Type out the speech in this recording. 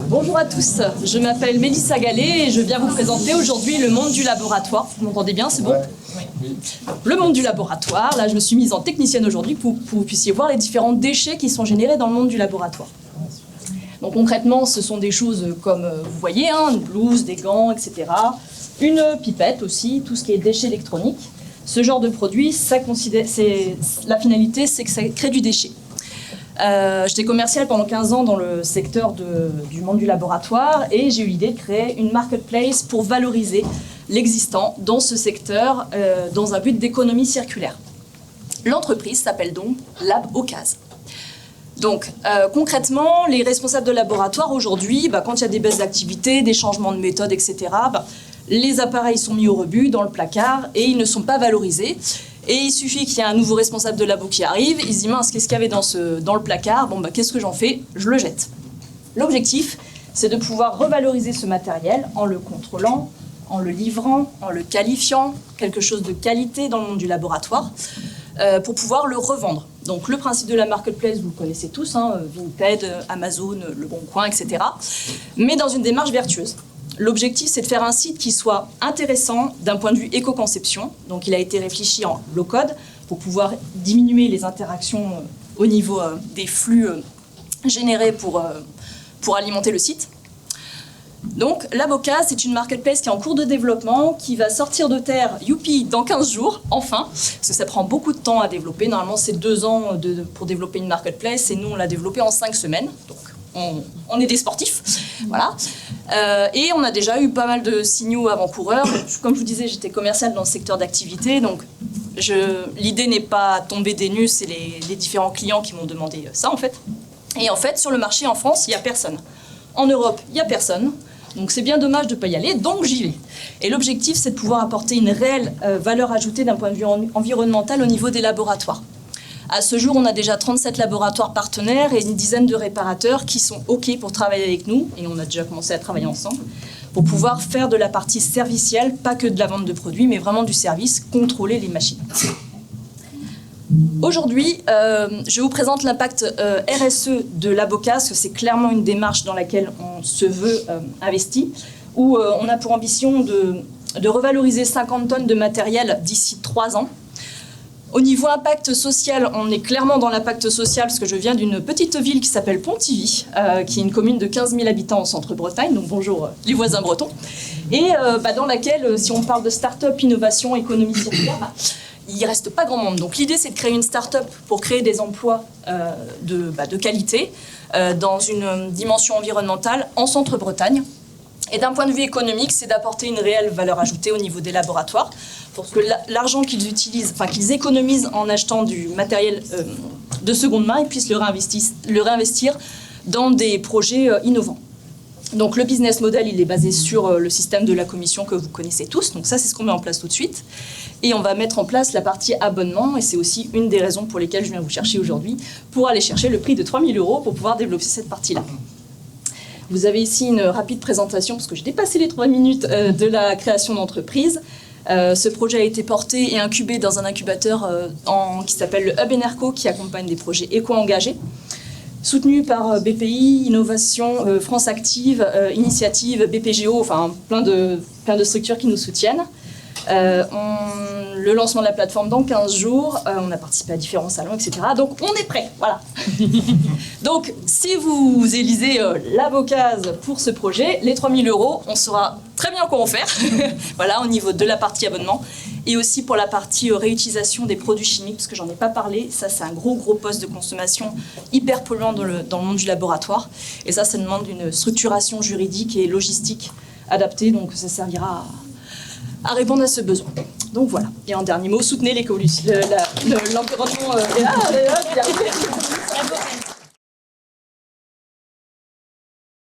Bonjour à tous, je m'appelle Mélissa Gallet et je viens vous présenter aujourd'hui le monde du laboratoire. Vous m'entendez bien, c'est bon? Oui. Le monde du laboratoire, là je me suis mise en technicienne aujourd'hui pour que vous puissiez voir les différents déchets qui sont générés dans le monde du laboratoire. Donc concrètement, ce sont des choses comme vous voyez, une blouse, des gants, etc. Une pipette aussi, tout ce qui est déchets électroniques. Ce genre de produit, la finalité, c'est que ça crée du déchet. J'étais commerciale pendant 15 ans dans le secteur du monde du laboratoire et j'ai eu l'idée de créer une marketplace pour valoriser l'existant dans ce secteur dans un but d'économie circulaire. L'entreprise s'appelle donc Lab Ocase. Donc concrètement, les responsables de laboratoire aujourd'hui, quand il y a des baisses d'activité, des changements de méthode, etc., les appareils sont mis au rebut dans le placard et ils ne sont pas valorisés. Et il suffit qu'il y ait un nouveau responsable de labo qui arrive, il se dit mince, qu'est-ce qu'il y avait dans le placard? Qu'est-ce que j'en fais? Je le jette. L'objectif, c'est de pouvoir revaloriser ce matériel en le contrôlant, en le livrant, en le qualifiant, quelque chose de qualité dans le monde du laboratoire, pour pouvoir le revendre. Donc le principe de la marketplace, vous le connaissez tous, Vinted, Amazon, Le Bon Coin, etc. Mais dans une démarche vertueuse. L'objectif, c'est de faire un site qui soit intéressant d'un point de vue éco-conception. Donc, il a été réfléchi en low-code pour pouvoir diminuer les interactions au niveau des flux générés pour alimenter le site. Donc, Lab Ocase, c'est une marketplace qui est en cours de développement, qui va sortir de terre, youpi, dans 15 jours, enfin, parce que ça prend beaucoup de temps à développer. Normalement, c'est 2 ans pour développer une marketplace, et nous, on l'a développée en 5 semaines. Donc, on est des sportifs, voilà. Et on a déjà eu pas mal de signaux avant-coureurs. Comme je vous disais, j'étais commerciale dans le secteur d'activité, donc l'idée n'est pas tombée des nues, c'est les différents clients qui m'ont demandé ça en fait. Et en fait, sur le marché en France, il n'y a personne. En Europe, il n'y a personne. Donc c'est bien dommage de ne pas y aller, donc j'y vais. Et l'objectif, c'est de pouvoir apporter une réelle valeur ajoutée d'un point de vue environnemental au niveau des laboratoires. À ce jour, on a déjà 37 laboratoires partenaires et une dizaine de réparateurs qui sont OK pour travailler avec nous, et on a déjà commencé à travailler ensemble, pour pouvoir faire de la partie servicielle, pas que de la vente de produits, mais vraiment du service, contrôler les machines. Aujourd'hui, je vous présente l'impact RSE de Lab Ocase, parce que c'est clairement une démarche dans laquelle on se veut investi, où on a pour ambition de revaloriser 50 tonnes de matériel d'ici 3 ans. Au niveau impact social, on est clairement dans l'impact social parce que je viens d'une petite ville qui s'appelle Pontivy, qui est une commune de 15 000 habitants en centre-Bretagne, donc bonjour les voisins bretons, et dans laquelle, si on parle de start-up, innovation, économie circulaire, il ne reste pas grand monde. Donc l'idée, c'est de créer une start-up pour créer des emplois de qualité dans une dimension environnementale en centre-Bretagne. Et d'un point de vue économique, c'est d'apporter une réelle valeur ajoutée au niveau des laboratoires, parce que l'argent qu'ils économisent en achetant du matériel de seconde main, ils puissent le réinvestir dans des projets innovants. Donc le business model, il est basé sur le système de la commission que vous connaissez tous, donc ça c'est ce qu'on met en place tout de suite. Et on va mettre en place la partie abonnement, et c'est aussi une des raisons pour lesquelles je viens vous chercher aujourd'hui, pour aller chercher le prix de 3 000 € pour pouvoir développer cette partie-là. Vous avez ici une rapide présentation, parce que j'ai dépassé les 3 minutes de la création d'entreprise. Ce projet a été porté et incubé dans un incubateur qui s'appelle le Hub Enerco, qui accompagne des projets éco-engagés, soutenu par BPI, Innovation, France Active, Initiative, BPGO, enfin plein de structures qui nous soutiennent. Le lancement de la plateforme dans 15 jours, on a participé à différents salons, etc. Donc on est prêt, voilà. Donc si vous élisez Lab Ocase pour ce projet, les 3 000 €, on saura très bien comment faire, voilà, au niveau de la partie abonnement, et aussi pour la partie réutilisation des produits chimiques, parce que j'en ai pas parlé, ça c'est un gros poste de consommation hyper polluant dans le monde du laboratoire, et ça demande une structuration juridique et logistique adaptée, donc ça servira à répondre à ce besoin. Donc voilà. Et en dernier mot, soutenez l'environnement.